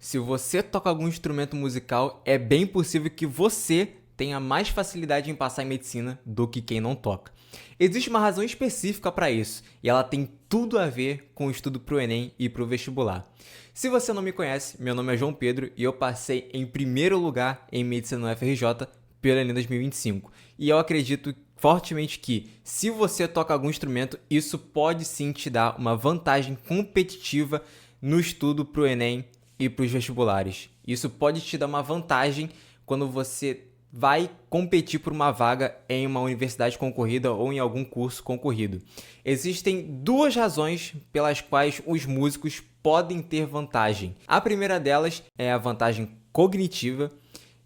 Se você toca algum instrumento musical, é bem possível que você tenha mais facilidade em passar em medicina do que quem não toca. Existe uma razão específica para isso, e ela tem tudo a ver com o estudo para o Enem e para o vestibular. Se você não me conhece, meu nome é João Pedro e eu passei em primeiro lugar em medicina no FRJ pelo Enem 2025. E eu acredito fortemente que, se você toca algum instrumento, isso pode sim te dar uma vantagem competitiva no estudo para o Enem e para os vestibulares. Isso pode te dar uma vantagem quando você vai competir por uma vaga em uma universidade concorrida ou em algum curso concorrido. Existem duas razões pelas quais os músicos podem ter vantagem. A primeira delas é a vantagem cognitiva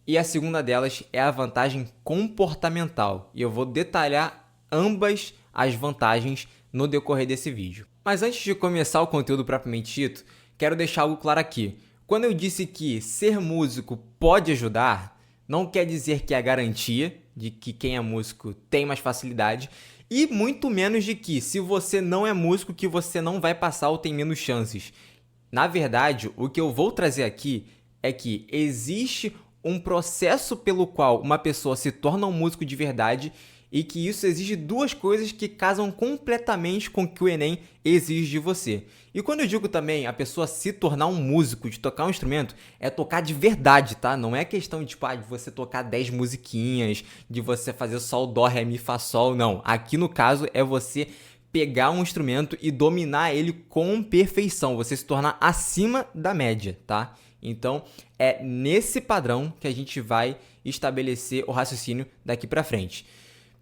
e a segunda delas é a vantagem comportamental. E eu vou detalhar ambas as vantagens no decorrer desse vídeo. Mas antes de começar o conteúdo propriamente dito, quero deixar algo claro aqui. Quando eu disse que ser músico pode ajudar, não quer dizer que é a garantia de que quem é músico tem mais facilidade e muito menos de que, se você não é músico, que você não vai passar ou tem menos chances. Na verdade, o que eu vou trazer aqui é que existe um processo pelo qual uma pessoa se torna um músico de verdade e que isso exige duas coisas que casam completamente com o que o Enem exige de você. E quando eu digo também a pessoa se tornar um músico, de tocar um instrumento, é tocar de verdade, tá? Não é questão de, tipo, de você tocar 10 musiquinhas, de você fazer sol, dó, ré, mi, fá, sol, não. Aqui no caso é você pegar um instrumento e dominar ele com perfeição, você se tornar acima da média, tá? Então, é nesse padrão que a gente vai estabelecer o raciocínio daqui para frente.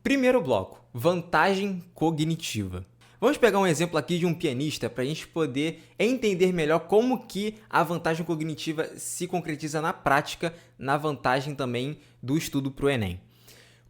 Primeiro bloco, vantagem cognitiva. Vamos pegar um exemplo aqui de um pianista para a gente poder entender melhor como que a vantagem cognitiva se concretiza na prática, na vantagem também do estudo para o Enem.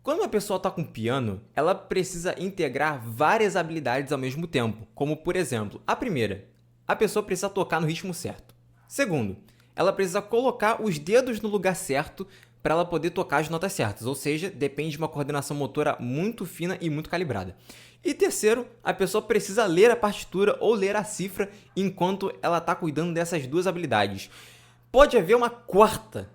Quando uma pessoa toca um piano, ela precisa integrar várias habilidades ao mesmo tempo, como por exemplo, a primeira, a pessoa precisa tocar no ritmo certo. Segundo, ela precisa colocar os dedos no lugar certo para ela poder tocar as notas certas, ou seja, depende de uma coordenação motora muito fina e muito calibrada. E terceiro, a pessoa precisa ler a partitura ou ler a cifra enquanto ela está cuidando dessas duas habilidades. Pode haver uma quarta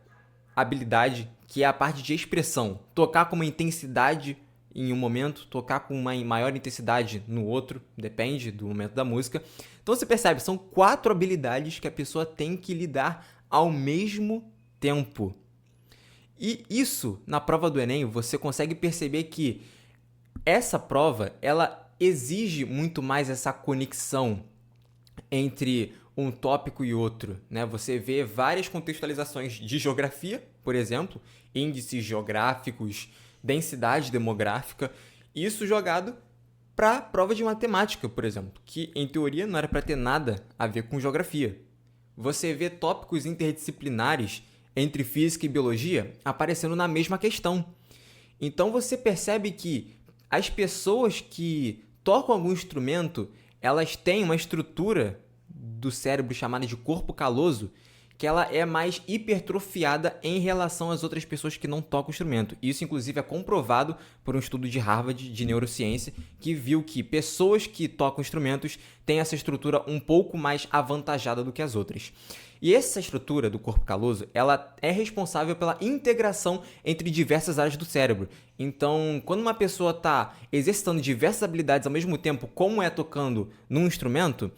habilidade, que é a parte de expressão, tocar com uma intensidade em um momento, tocar com uma maior intensidade no outro, depende do momento da música. Então você percebe, são 4 habilidades que a pessoa tem que lidar ao mesmo tempo. E isso, na prova do Enem, você consegue perceber que essa prova, ela exige muito mais essa conexão entre um tópico e outro, né? Você vê várias contextualizações de geografia, por exemplo, índices geográficos, densidade demográfica, isso jogado para a prova de matemática, por exemplo, que em teoria não era para ter nada a ver com geografia. Você vê tópicos interdisciplinares entre física e biologia aparecendo na mesma questão. Então você percebe que as pessoas que tocam algum instrumento, elas têm uma estrutura do cérebro chamada de corpo caloso, que ela é mais hipertrofiada em relação às outras pessoas que não tocam o instrumento. Isso, inclusive, é comprovado por um estudo de Harvard de neurociência, que viu que pessoas que tocam instrumentos têm essa estrutura um pouco mais avantajada do que as outras. E essa estrutura do corpo caloso, ela é responsável pela integração entre diversas áreas do cérebro. Então, quando uma pessoa está exercitando diversas habilidades ao mesmo tempo, como é tocando num instrumento,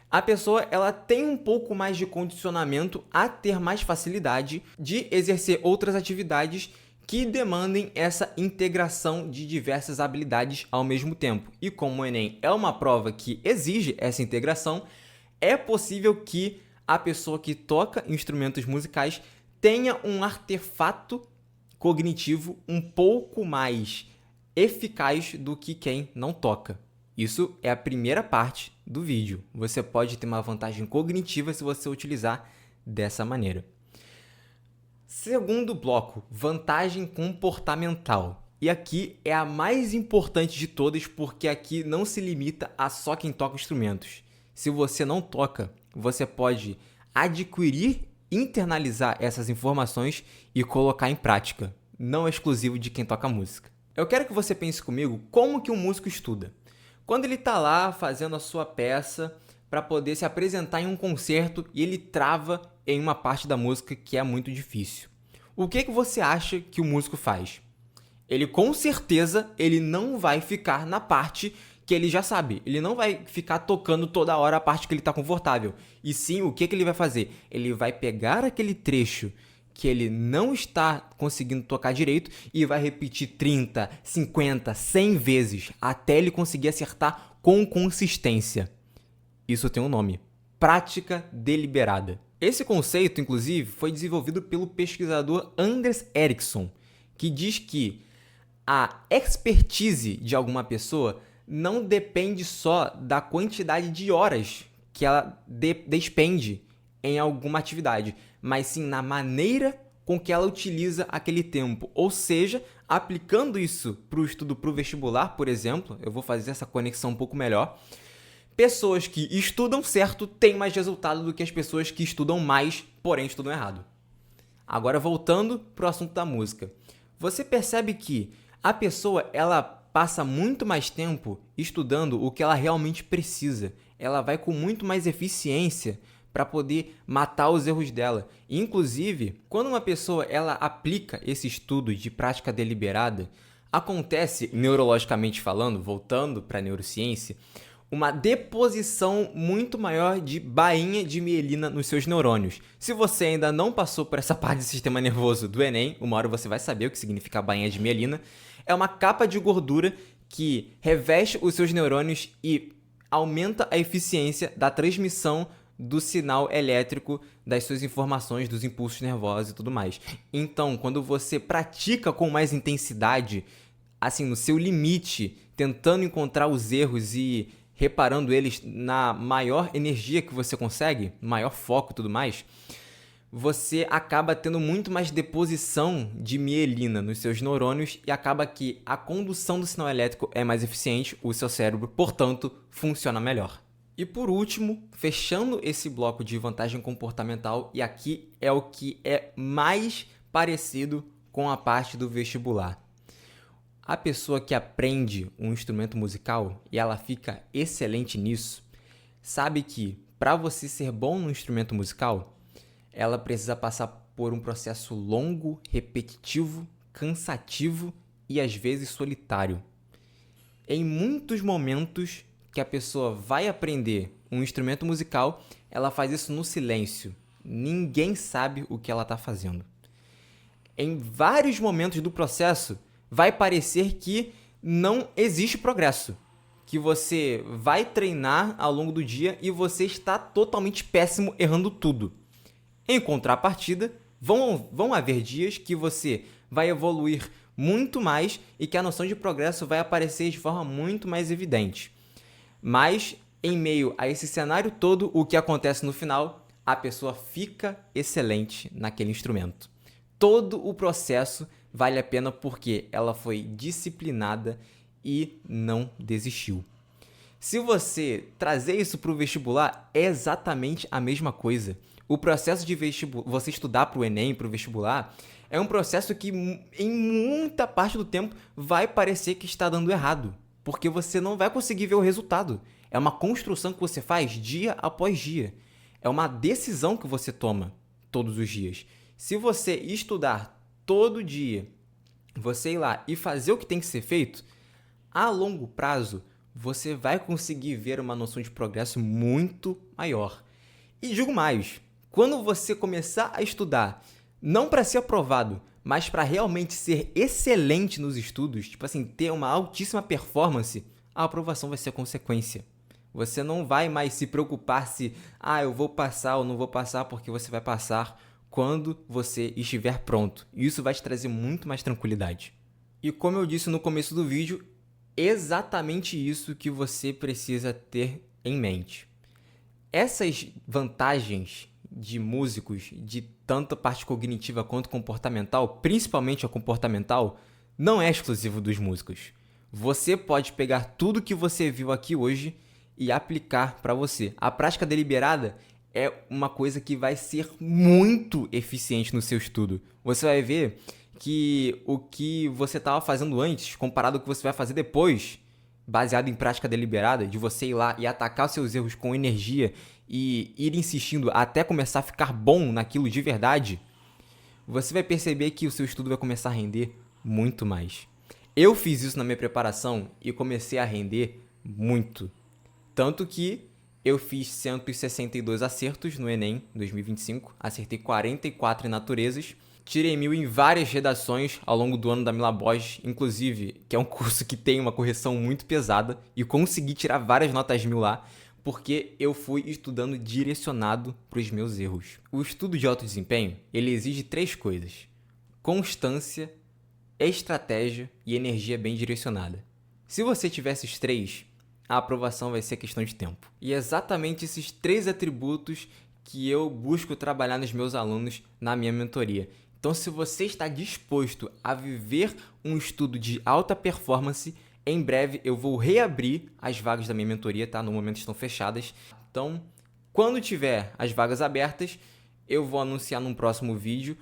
a pessoa ela tem um pouco mais de condicionamento a ter mais facilidade de exercer outras atividades que demandem essa integração de diversas habilidades ao mesmo tempo. E como o Enem é uma prova que exige essa integração, é possível que a pessoa que toca instrumentos musicais tenha um artefato cognitivo um pouco mais eficaz do que quem não toca. Isso é a primeira parte do vídeo. Você pode ter uma vantagem cognitiva se você utilizar dessa maneira. Segundo bloco, vantagem comportamental. E aqui é a mais importante de todas, porque aqui não se limita a só quem toca instrumentos. Se você não toca, você pode adquirir, internalizar essas informações e colocar em prática. Não é exclusivo de quem toca música. Eu quero que você pense comigo como que um músico estuda. Quando ele está lá fazendo a sua peça para poder se apresentar em um concerto e ele trava em uma parte da música que é muito difícil. O que você acha que o músico faz? Ele com certeza ele não vai ficar na parte que ele já sabe. Ele não vai ficar tocando toda hora a parte que ele está confortável. E sim, o que ele vai fazer? Ele vai pegar aquele trecho que ele não está conseguindo tocar direito e vai repetir 30, 50, 100 vezes até ele conseguir acertar com consistência. Isso tem um nome: prática deliberada. Esse conceito, inclusive, foi desenvolvido pelo pesquisador Anders Ericsson, que diz que a expertise de alguma pessoa não depende só da quantidade de horas que ela despende em alguma atividade, mas sim na maneira com que ela utiliza aquele tempo. Ou seja, aplicando isso para o estudo para o vestibular, por exemplo, eu vou fazer essa conexão um pouco melhor. Pessoas que estudam certo têm mais resultado do que as pessoas que estudam mais, porém estudam errado. Agora, voltando para o assunto da música. Você percebe que a pessoa ela passa muito mais tempo estudando o que ela realmente precisa. Ela vai com muito mais eficiência para poder matar os erros dela. Inclusive, quando uma pessoa ela aplica esse estudo de prática deliberada, acontece, neurologicamente falando, voltando para a neurociência, uma deposição muito maior de bainha de mielina nos seus neurônios. Se você ainda não passou por essa parte do sistema nervoso do Enem, uma hora você vai saber o que significa bainha de mielina. É uma capa de gordura que reveste os seus neurônios e aumenta a eficiência da transmissão do sinal elétrico, das suas informações, dos impulsos nervosos e tudo mais. Então, quando você pratica com mais intensidade, assim, no seu limite, tentando encontrar os erros e reparando eles na maior energia que você consegue, maior foco e tudo mais, você acaba tendo muito mais deposição de mielina nos seus neurônios e acaba que a condução do sinal elétrico é mais eficiente, o seu cérebro, portanto, funciona melhor. E por último, fechando esse bloco de vantagem comportamental, e aqui é o que é mais parecido com a parte do vestibular. A pessoa que aprende um instrumento musical e ela fica excelente nisso, sabe que para você ser bom no instrumento musical, ela precisa passar por um processo longo, repetitivo, cansativo e às vezes solitário. Em muitos momentos que a pessoa vai aprender um instrumento musical, ela faz isso no silêncio. Ninguém sabe o que ela está fazendo. Em vários momentos do processo, vai parecer que não existe progresso, que você vai treinar ao longo do dia e você está totalmente péssimo, errando tudo. Em contrapartida, vão haver dias que você vai evoluir muito mais e que a noção de progresso vai aparecer de forma muito mais evidente. Mas, em meio a esse cenário todo, o que acontece no final? A pessoa fica excelente naquele instrumento. Todo o processo vale a pena porque ela foi disciplinada e não desistiu. Se você trazer isso para o vestibular, é exatamente a mesma coisa. O processo de você estudar para o Enem, para o vestibular, é um processo que em muita parte do tempo vai parecer que está dando errado, porque você não vai conseguir ver o resultado. É uma construção que você faz dia após dia. É uma decisão que você toma todos os dias. Se você estudar todo dia, você ir lá e fazer o que tem que ser feito, a longo prazo, você vai conseguir ver uma noção de progresso muito maior. E digo mais, quando você começar a estudar, não para ser aprovado, mas para realmente ser excelente nos estudos, tipo assim, ter uma altíssima performance, a aprovação vai ser consequência. Você não vai mais se preocupar se, eu vou passar ou não vou passar, porque você vai passar quando você estiver pronto. Isso vai te trazer muito mais tranquilidade. E como eu disse no começo do vídeo, exatamente isso que você precisa ter em mente. Essas vantagens de músicos, de tanto parte cognitiva quanto comportamental, principalmente a comportamental, não é exclusivo dos músicos. Você pode pegar tudo que você viu aqui hoje e aplicar para você. A prática deliberada é uma coisa que vai ser muito eficiente no seu estudo. Você vai ver que o que você estava fazendo antes, comparado ao que você vai fazer depois, baseado em prática deliberada, de você ir lá e atacar os seus erros com energia e ir insistindo até começar a ficar bom naquilo de verdade, você vai perceber que o seu estudo vai começar a render muito mais. Eu fiz isso na minha preparação e comecei a render muito. Tanto que eu fiz 162 acertos no Enem 2025, acertei 44 em naturezas, tirei 1000 em várias redações ao longo do ano da Mila Borges, inclusive, que é um curso que tem uma correção muito pesada, e consegui tirar várias notas 1000 lá, porque eu fui estudando direcionado para os meus erros. O estudo de alto desempenho, ele exige 3 coisas: constância, estratégia e energia bem direcionada. Se você tiver esses 3, a aprovação vai ser questão de tempo. E é exatamente esses 3 atributos que eu busco trabalhar nos meus alunos na minha mentoria. Então, se você está disposto a viver um estudo de alta performance, em breve eu vou reabrir as vagas da minha mentoria, tá? No momento estão fechadas. Então, quando tiver as vagas abertas, eu vou anunciar num próximo vídeo.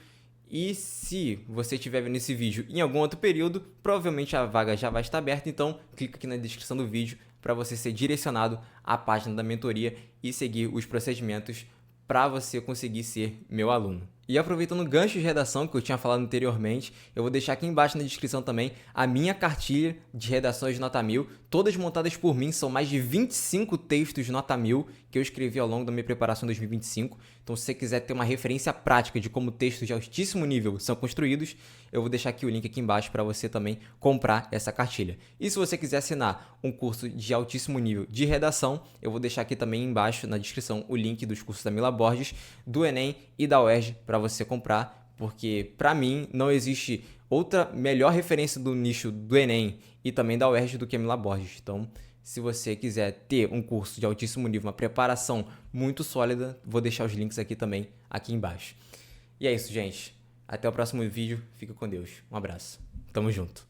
E se você estiver vendo esse vídeo em algum outro período, provavelmente a vaga já vai estar aberta. Então, clica aqui na descrição do vídeo para você ser direcionado à página da mentoria e seguir os procedimentos para você conseguir ser meu aluno. E aproveitando o gancho de redação que eu tinha falado anteriormente, eu vou deixar aqui embaixo na descrição também a minha cartilha de redações de nota 1000, todas montadas por mim, são mais de 25 textos de nota 1000 que eu escrevi ao longo da minha preparação em 2025. Então, se você quiser ter uma referência prática de como textos de altíssimo nível são construídos, eu vou deixar aqui o link aqui embaixo para você também comprar essa cartilha. E se você quiser assinar um curso de altíssimo nível de redação, eu vou deixar aqui também embaixo na descrição o link dos cursos da Mila Borges, do Enem e da UERJ para você comprar, porque para mim não existe outra melhor referência do nicho do Enem e também da UERJ do que a Mila Borges. Então, se você quiser ter um curso de altíssimo nível, uma preparação muito sólida, vou deixar os links aqui também, aqui embaixo. E é isso, gente. Até o próximo vídeo. Fica com Deus. Um abraço. Tamo junto.